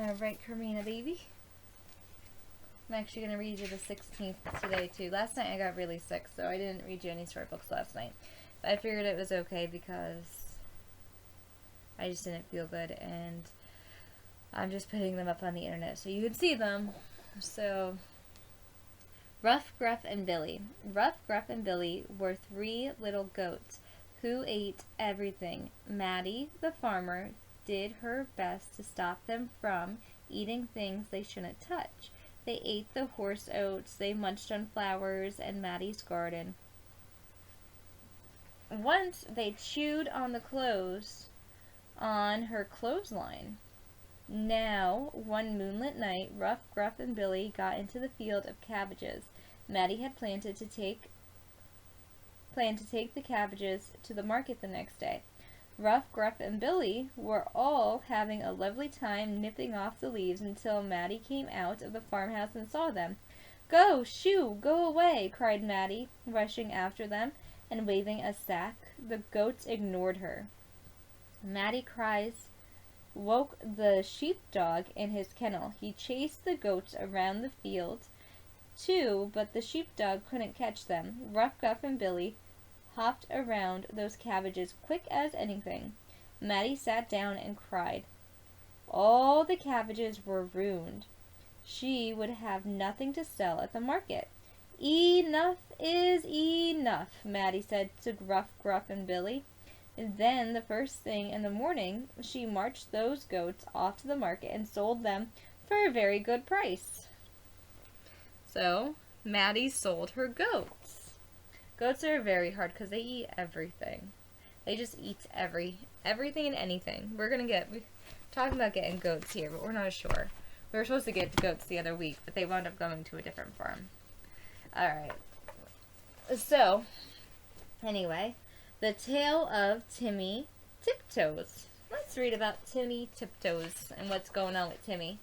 Alright, Karina, baby. I'm actually going to read you the 16th today, too. Last night I got really sick, so I didn't read you any storybooks last night. But I figured it was okay because I just didn't feel good, and I'm just putting them up on the internet so you can see them. So, Ruff, Gruff, and Billy. Ruff, Gruff, and Billy were 3 little goats who ate everything. Maddie, the farmer, did her best to stop them from eating things they shouldn't touch. They ate the horse oats, they munched on flowers and Maddie's garden. Once they chewed on the clothes on her clothesline. Now, one moonlit night, Ruff, Gruff, and Billy got into the field of cabbages. Maddie had planned to take the cabbages to the market the next day. Ruff, Gruff, and Billy were all having a lovely time nipping off the leaves until Maddie came out of the farmhouse and saw them. "Go, shoo, go away!" cried Maddie, rushing after them and waving a sack. The goats ignored her. Maddie's cries woke the sheepdog in his kennel. He chased the goats around the field, too, but the sheepdog couldn't catch them. Ruff, Gruff, and Billy hopped around those cabbages quick as anything. Maddie sat down and cried. All the cabbages were ruined. She would have nothing to sell at the market. "Enough is enough," Maddie said to Ruff, Gruff, and Billy. And then, the first thing in the morning, she marched those goats off to the market and sold them for a very good price. So, Maddie sold her goats. Goats are very hard because they eat everything. They just eat everything and anything. We're talking about getting goats here, but we're not sure. We were supposed to get goats the other week, but they wound up going to a different farm. Alright. So, anyway, the tale of Timmy Tiptoes. Let's read about Timmy Tiptoes and what's going on with Timmy.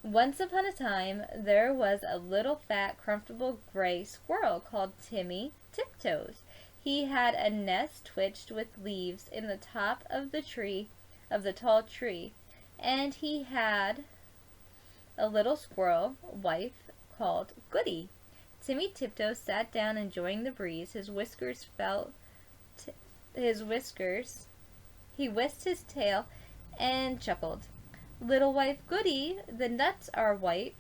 Once upon a time, there was a little fat, comfortable gray squirrel called Timmy Tiptoes. He had a nest twitched with leaves in the top of the tall tree, and he had a little squirrel wife called Goody. Timmy Tiptoes sat down enjoying the breeze. He whisked his tail and chuckled. "Little wife Goody, the nuts are ripe.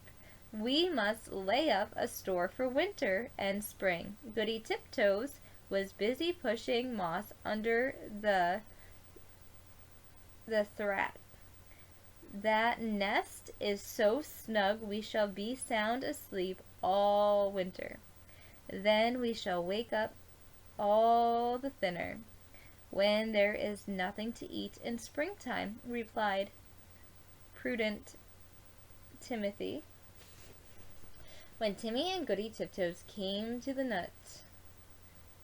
We must lay up a store for winter and spring." Goody Tiptoes was busy pushing moss under the thrat. "That nest is so snug we shall be sound asleep all winter. Then we shall wake up all the thinner when there is nothing to eat in springtime," replied prudent Timothy. When Timmy and Goody Tiptoes came to the nut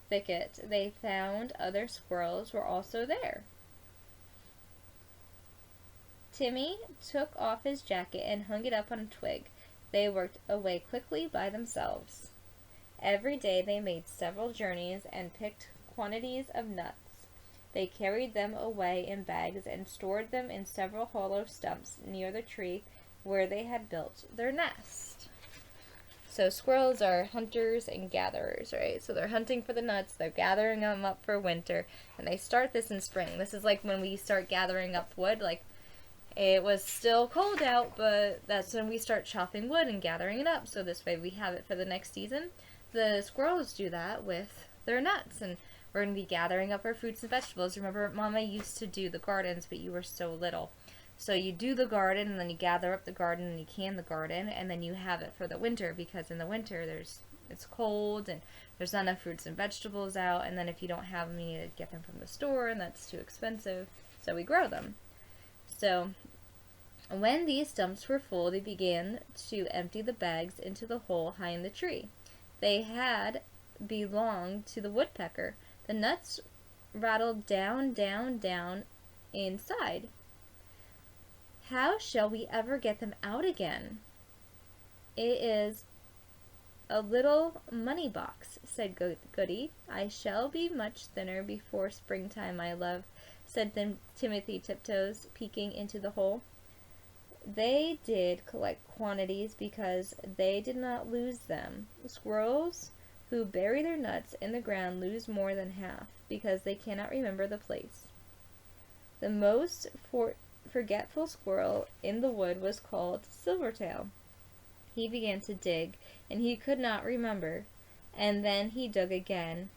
thicket, they found other squirrels were also there. Timmy took off his jacket and hung it up on a twig. They worked away quickly by themselves. Every day they made several journeys and picked quantities of nuts. They carried them away in bags and stored them in several hollow stumps near the tree where they had built their nest. So squirrels are hunters and gatherers, right? So they're hunting for the nuts, they're gathering them up for winter, and they start this in spring. This is like when we start gathering up wood, like it was still cold out, but that's when we start chopping wood and gathering it up, so this way we have it for the next season. The squirrels do that with their nuts, and we're going to be gathering up our fruits and vegetables. Remember, Mama used to do the gardens, but you were so little. So you do the garden, and then you gather up the garden, and you can the garden, and then you have it for the winter, because in the winter it's cold, and there's not enough fruits and vegetables out, and then if you don't have them, you need to get them from the store, and that's too expensive. So we grow them. So when these stumps were full, they began to empty the bags into the hole high in the tree. They had belonged to the woodpecker. The nuts rattled down, down, down inside. "How shall we ever get them out again?" "It is a little money box," said Goody. "I shall be much thinner before springtime, my love," said Timothy Tiptoes, peeking into the hole. They did collect quantities because they did not lose them. Squirrels who bury their nuts in the ground lose more than half because they cannot remember the place. The most forgetful squirrel in the wood was called Silvertail. He began to dig, and he could not remember, and then he dug again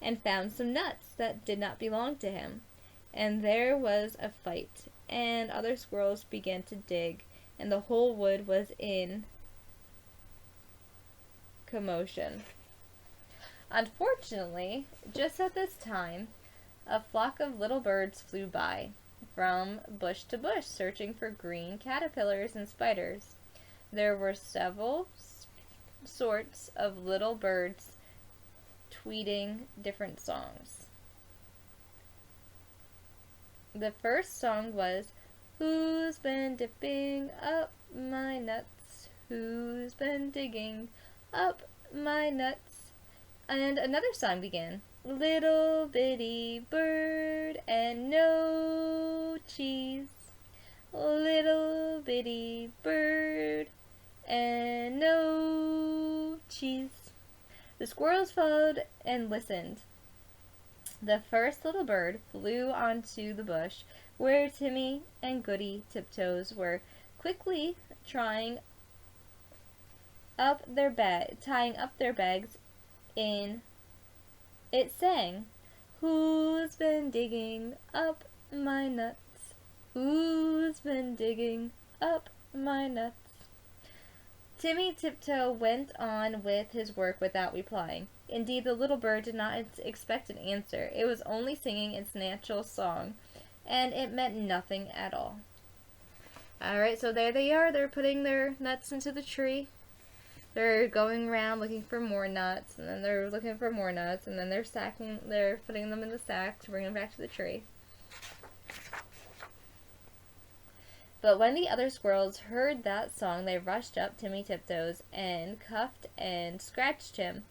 and found some nuts that did not belong to him. And there was a fight, and other squirrels began to dig, and the whole wood was in commotion. Unfortunately, just at this time, a flock of little birds flew by, from bush to bush, searching for green caterpillars and spiders. There were several sorts of little birds tweeting different songs. The first song was, "Who's been dipping up my nuts? Who's been digging up my nuts?" And another song began, "Little bitty bird and no cheese. Little bitty bird and no cheese." The squirrels followed and listened. The first little bird flew onto the bush where Timmy and Goody Tiptoes were quickly tying up their bags in. It sang, "Who's been digging up my nuts? Who's been digging up my nuts?" Timmy Tiptoe went on with his work without replying. Indeed, the little bird did not expect an answer. It was only singing its natural song, and it meant nothing at all. Alright, so there they are. They're putting their nuts into the tree. They're going around looking for more nuts, and then they're looking for more nuts, and then they're putting them in the sack to bring them back to the tree. But when the other squirrels heard that song, they rushed up Timmy Tiptoes and cuffed and scratched him,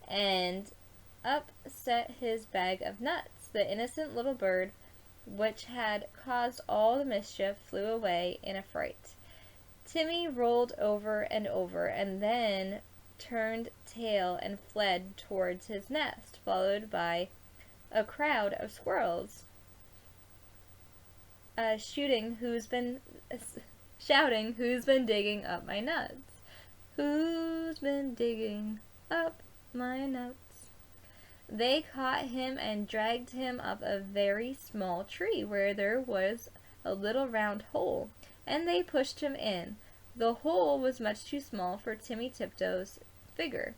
and upset his bag of nuts. The innocent little bird, which had caused all the mischief, flew away in a fright. Timmy rolled over, and then turned tail and fled towards his nest, followed by a crowd of squirrels, shouting, "Who's been digging up my nuts? Who's been digging up my nuts?" They caught him and dragged him up a very small tree where there was a little round hole, and they pushed him in. The hole was much too small for Timmy Tiptoe's figure.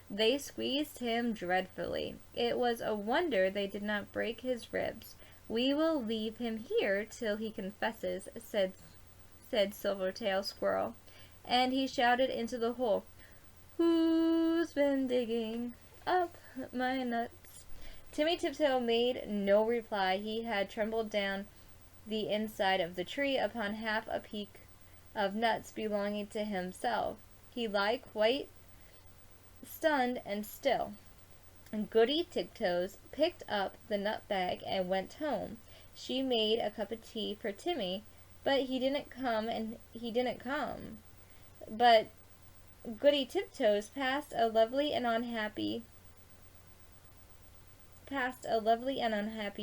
They squeezed him dreadfully. It was a wonder they did not break his ribs. "We will leave him here till he confesses," said Silvertail Squirrel, and he shouted into the hole, "Who's been digging up my nuts?" Timmy Tiptoe made no reply. He had trembled down the inside of the tree upon half a peak of nuts belonging to himself. He lay quite stunned and still. Goody Tiptoes picked up the nut bag and went home. She made a cup of tea for Timmy, but he didn't come. But Goody Tiptoes passed a lovely and unhappy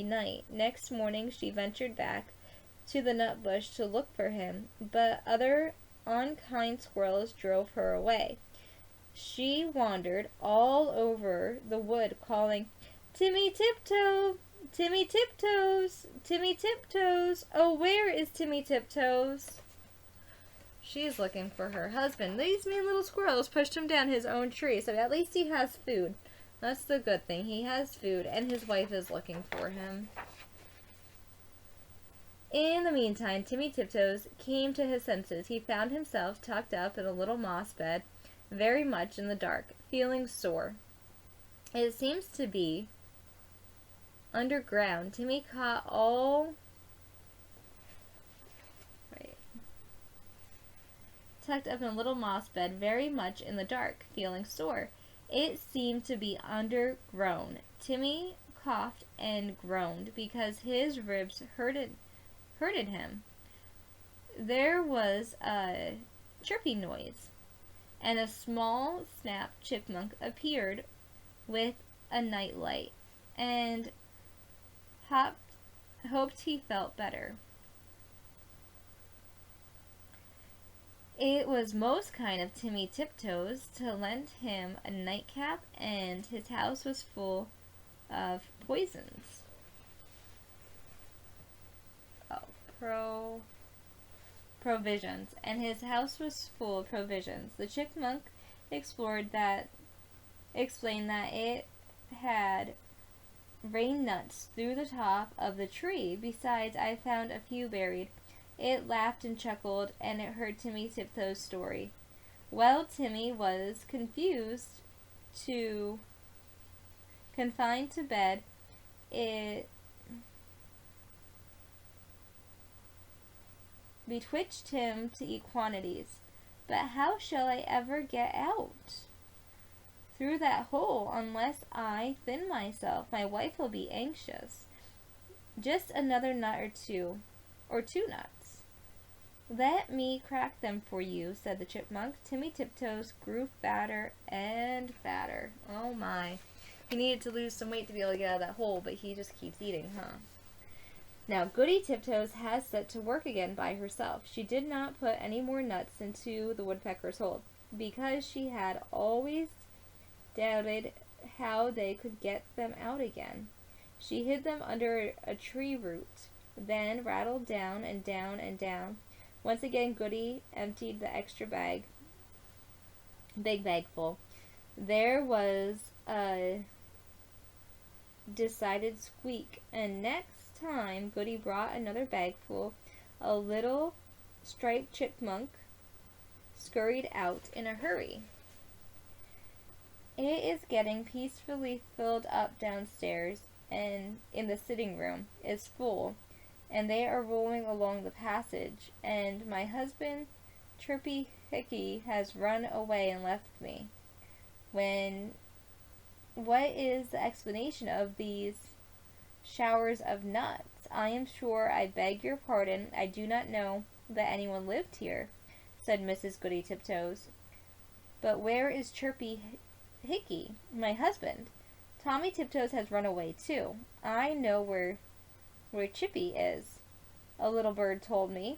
night. Next morning she ventured back to the nut bush to look for him, but other unkind squirrels drove her away. She wandered all over the wood, calling, "Timmy Tiptoe! Timmy Tiptoes! Timmy Tiptoes! Oh, where is Timmy Tiptoes?" She's looking for her husband. These mean little squirrels pushed him down his own tree, so at least he has food. That's the good thing. He has food, and his wife is looking for him. In the meantime, Timmy Tiptoes came to his senses. He found himself tucked up in a little moss bed, very much in the dark, feeling sore. It seems to be underground. Timmy caught tucked up in a little moss bed, very much in the dark, feeling sore. It seemed to be underground. Timmy coughed and groaned because his ribs hurted him. there was a chirping noise, and a small snap chipmunk appeared with a night light, and hoped he felt better. It was most kind of Timmy Tiptoes to lend him a nightcap, and his house was full of poisons. Provisions, and his house was full of provisions. The chipmunk explained that it had rained nuts through the top of the tree. Besides, I found a few buried. It laughed and chuckled, and it heard Timmy Tiptoes' story. Well, Timmy was confined to bed. It betwitched him to eat quantities. But how shall I ever get out through that hole unless I thin myself? My wife will be anxious. Just another nut or two nuts. Let me crack them for you, said the chipmunk. Timmy Tiptoes grew fatter and fatter. Oh my. He needed to lose some weight to be able to get out of that hole, but he just keeps eating, huh? Now, Goody Tiptoes has set to work again by herself. She did not put any more nuts into the woodpecker's hole, because she had always doubted how they could get them out again. She hid them under a tree root, then rattled down and down and down. Once again, Goody emptied the extra big bag full. There was a decided squeak, and next time Goody brought another bagful, a little striped chipmunk scurried out in a hurry. It is getting peacefully filled up downstairs, and in the sitting room is full, and they are rolling along the passage, and my husband Chirpy Hickey has run away and left me. What is the explanation of these showers of nuts? I am sure, I beg your pardon, I do not know that anyone lived here, said Mrs. Goody Tiptoes. But where is Chirpy Hickey, my husband? Tommy Tiptoes has run away too. I know where Chippy is, a little bird told me.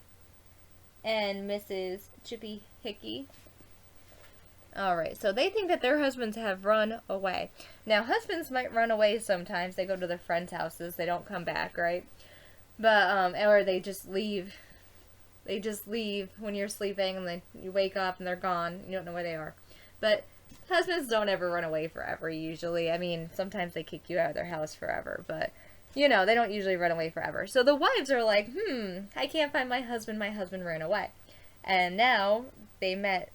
And Mrs. Chippy Hickey. Alright, so they think that their husbands have run away. Now, husbands might run away sometimes. They go to their friends' houses. They don't come back, right? But, or they just leave. They just leave when you're sleeping, and then you wake up and they're gone. You don't know where they are. But husbands don't ever run away forever, usually. I mean, sometimes they kick you out of their house forever, but, you know, they don't usually run away forever. So the wives are like, I can't find my husband ran away. And now they met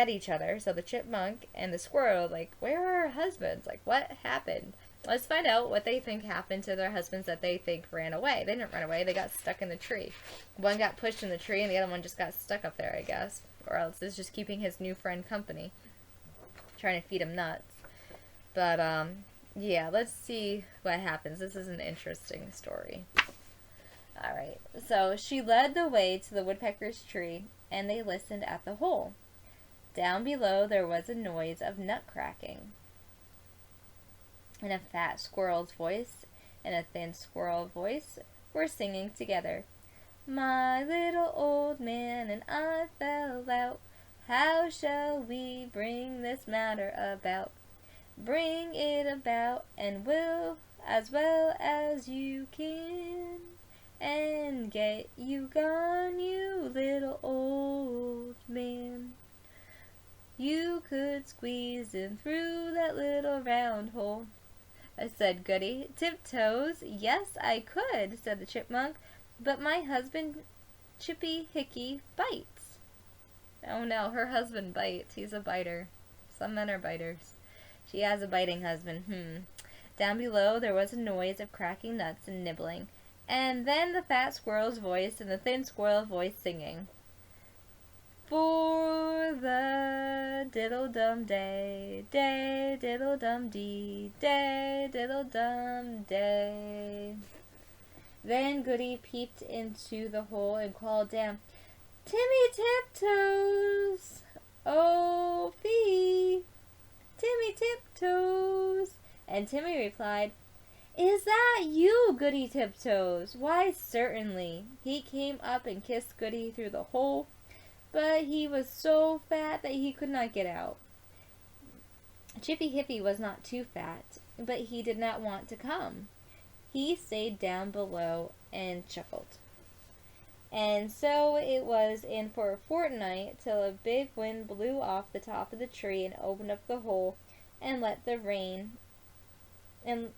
each other, so the chipmunk and the squirrel, like, where are our husbands? Like, what happened? Let's find out what they think happened to their husbands that they think ran away. They didn't run away, they got stuck in the tree. One got pushed in the tree, and the other one just got stuck up there, I guess. Or else is just keeping his new friend company, trying to feed him nuts. But, yeah, let's see what happens. This is an interesting story. Alright, so she led the way to the woodpecker's tree, and they listened at the hole. Down below there was a noise of nut cracking, and a fat squirrel's voice and a thin squirrel voice were singing together. My little old man and I fell out. How shall we bring this matter about? Bring it about, and will, as well as you can, and get you gone, you little old man. You could squeeze in through that little round hole, said Goody Tiptoes. Yes, I could, said the chipmunk, but my husband Chippy Hickey bites. Oh no, her husband bites. He's a biter. Some men are biters. She has a biting husband. Down below there was a noise of cracking nuts and nibbling, and then the fat squirrel's voice and the thin squirrel's voice singing. For the diddle-dum day, day diddle-dum dee, day diddle-dum day. Then Goody peeped into the hole and called down, "Timmy Tiptoes! Oh, fee! Timmy Tiptoes!" And Timmy replied, "Is that you, Goody Tiptoes? Why, certainly." He came up and kissed Goody through the hole, but he was so fat that he could not get out. Chippy Hippy was not too fat, but he did not want to come. He stayed down below and chuckled. And so it was in for a fortnight, till a big wind blew off the top of the tree and opened up the hole and let the rain and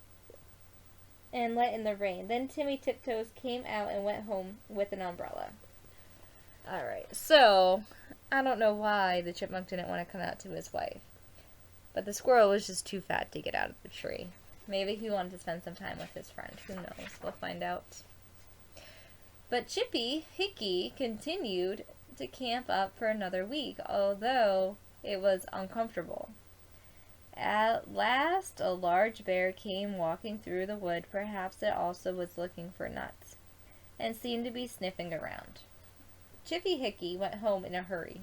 let in the rain. Then Timmy Tiptoes came out and went home with an umbrella. Alright, so I don't know why the chipmunk didn't want to come out to his wife, but the squirrel was just too fat to get out of the tree. Maybe he wanted to spend some time with his friend. Who knows? We'll find out. But Chippy Hickey continued to camp up for another week, although it was uncomfortable. At last, a large bear came walking through the wood. Perhaps it also was looking for nuts, and seemed to be sniffing around. Chippy Hickey went home in a hurry.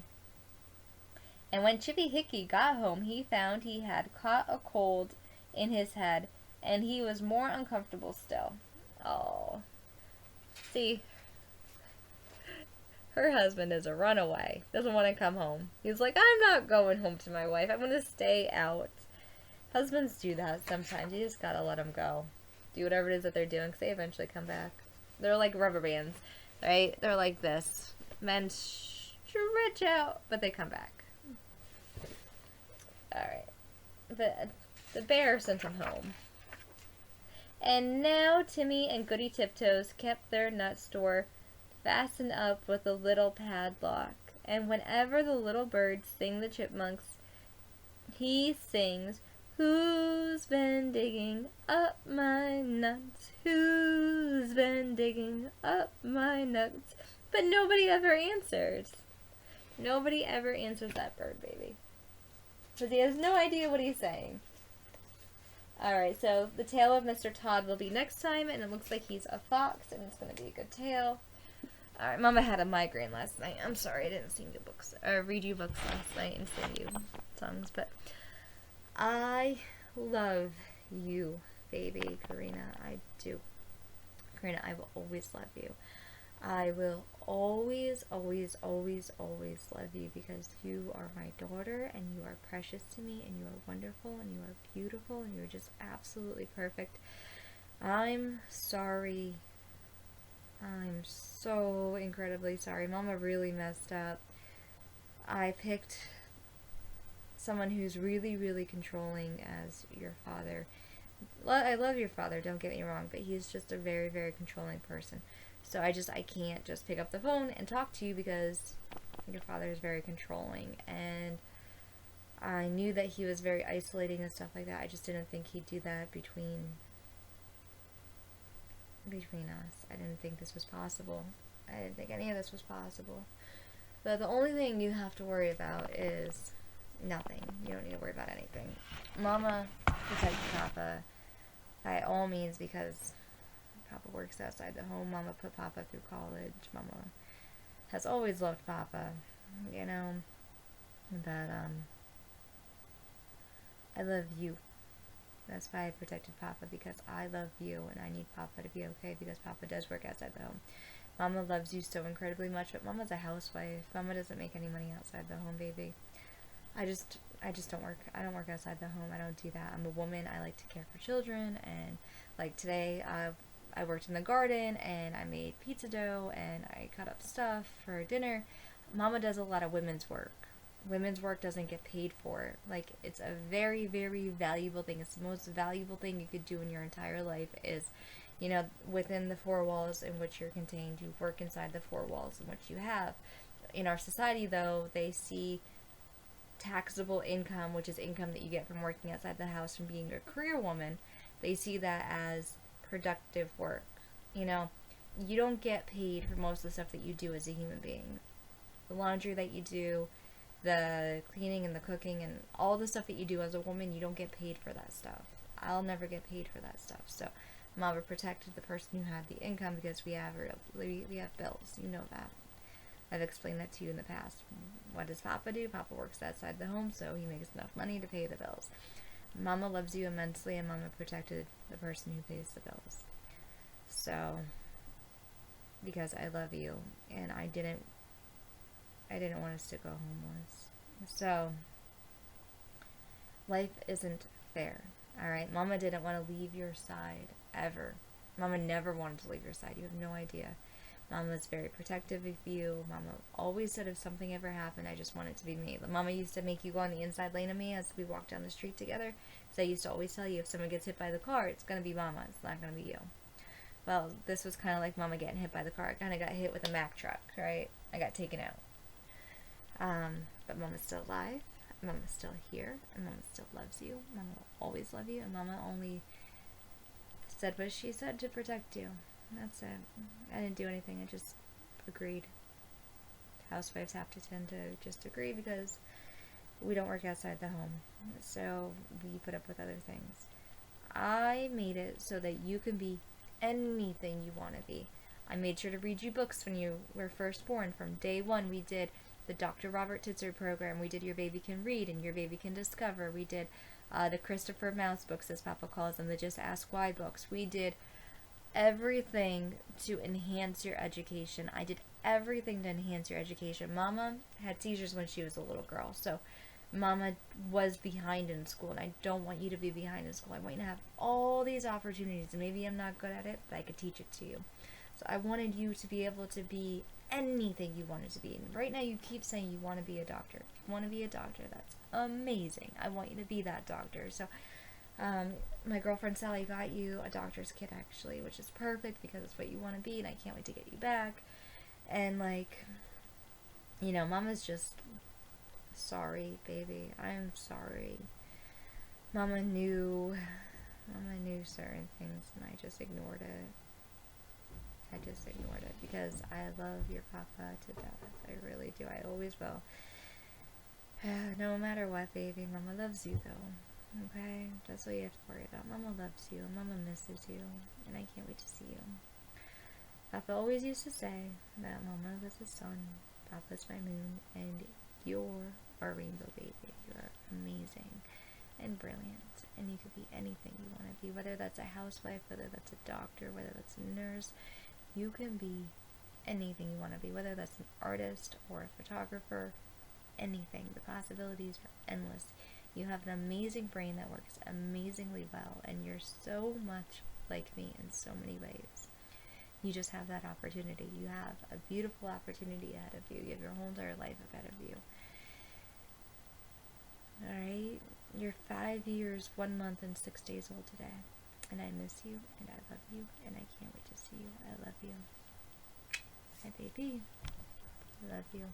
And when Chippy Hickey got home, he found he had caught a cold in his head, and he was more uncomfortable still. Oh. See, her husband is a runaway. Doesn't want to come home. He's like, "I'm not going home to my wife. I'm going to stay out." Husbands do that sometimes. You just gotta let them go. Do whatever it is that they're doing, because they eventually come back. They're like rubber bands, right? They're like this. Men stretch out, but they come back. Alright. The bear sent him home. And now Timmy and Goody Tiptoes kept their nut store fastened up with a little padlock. And whenever the little birds sing the chipmunks, he sings, "Who's been digging up my nuts? Who's been digging up my nuts?" But nobody ever answers. Nobody ever answers that bird baby, because he has no idea what he's saying. Alright, so the tale of Mr. Todd will be next time, and it looks like he's a fox, and it's going to be a good tale. Alright, Mama had a migraine last night. I'm sorry I didn't sing you books, or read you books last night and sing you songs, but I love you, baby Karina. I do. Karina, I will always love you. I will always, always, always, always love you, because you are my daughter, and you are precious to me, and you are wonderful, and you are beautiful, and you're just absolutely perfect. I'm sorry. I'm so incredibly sorry. Mama really messed up. I picked someone who's really, really controlling as your father. I love your father, don't get me wrong, but he's just a very, very controlling person. So I can't just pick up the phone and talk to you, because your father is very controlling, and I knew that he was very isolating and stuff like that. I just didn't think he'd do that between us. I didn't think this was possible. I didn't think any of this was possible. But the only thing you have to worry about is nothing. You don't need to worry about anything. Mama protected Papa by all means, because Papa works outside the home. Mama put Papa through college. Mama has always loved Papa, you know. But I love you. That's why I protected Papa, because I love you, and I need Papa to be okay, because Papa does work outside the home. Mama loves you so incredibly much, but Mama's a housewife. Mama doesn't make any money outside the home, baby. I just don't work. I don't work outside the home. I don't do that. I'm a woman. I like to care for children, and like today, I worked in the garden, and I made pizza dough, and I cut up stuff for dinner. Mama does a lot of women's work. Women's work doesn't get paid for. Like, it's a very, very valuable thing. It's the most valuable thing you could do in your entire life is, you know, within the four walls in which you're contained. You work inside the four walls in which you have. In our society, though, they see taxable income, which is income that you get from working outside the house, from being a career woman. They see that as productive work. You know, you don't get paid for most of the stuff that you do as a human being. The laundry that you do, the cleaning and the cooking and all the stuff that you do as a woman, you don't get paid for that stuff. I'll never get paid for that stuff. So Mama protected the person who had the income because we have bills. You know that. I've explained that to you in the past. What does Papa do? Papa works outside the home, so he makes enough money to pay the bills. Mama loves you immensely, and Mama protected the person who pays the bills. So, because I love you, and I didn't want us to go homeless. So, life isn't fair. Alright? Mama didn't want to leave your side, ever. Mama never wanted to leave your side. You have no idea. Mama was very protective of you. Mama always said if something ever happened, I just want it to be me. Mama used to make you go on the inside lane of me as we walked down the street together. So I used to always tell you, if someone gets hit by the car, it's going to be Mama. It's not going to be you. Well, this was kind of like Mama getting hit by the car. I kind of got hit with a Mack truck, right? I got taken out. But Mama's still alive. Mama's still here. And Mama still loves you. Mama will always love you. And Mama only said what she said to protect you. That's it. I didn't do anything. I just agreed. Housewives have to tend to just agree because we don't work outside the home. So we put up with other things. I made it so that you can be anything you want to be. I made sure to read you books when you were first born. From day one, we did the Dr. Robert Titzer program. We did Your Baby Can Read and Your Baby Can Discover. We did the Christopher Mouse books, as Papa calls them, the Just Ask Why books. We did everything to enhance your education. I did everything to enhance your education. Mama had seizures when she was a little girl, so Mama was behind in school, and I don't want you to be behind in school. I want you to have all these opportunities, and maybe I'm not good at it, but I could teach it to you. So I wanted you to be able to be anything you wanted to be. And right now you keep saying you want to be a doctor. If you want to be a doctor, that's amazing. I want you to be that doctor. So my girlfriend Sally got you a doctor's kit, actually, which is perfect because it's what you want to be, and I can't wait to get you back. And, like, you know, Mama's just sorry, baby. I'm sorry. Mama knew certain things, and I just ignored it. Because I love your Papa to death. I really do. I always will. No matter what, baby, Mama loves you, though. Okay? That's what you have to worry about. Mama loves you, and Mama misses you, and I can't wait to see you. Papa always used to say that Mama was the sun, Papa's my moon, and you're our rainbow baby. You're amazing and brilliant, and you could be anything you want to be, whether that's a housewife, whether that's a doctor, whether that's a nurse. You can be anything you want to be, whether that's an artist or a photographer, anything. The possibilities are endless. You have an amazing brain that works amazingly well, and you're so much like me in so many ways. You just have that opportunity. You have a beautiful opportunity ahead of you. You have your whole entire life ahead of you. Alright? You're 5 years, 1 month, and 6 days old today. And I miss you, and I love you, and I can't wait to see you. I love you. Hi, baby. I love you.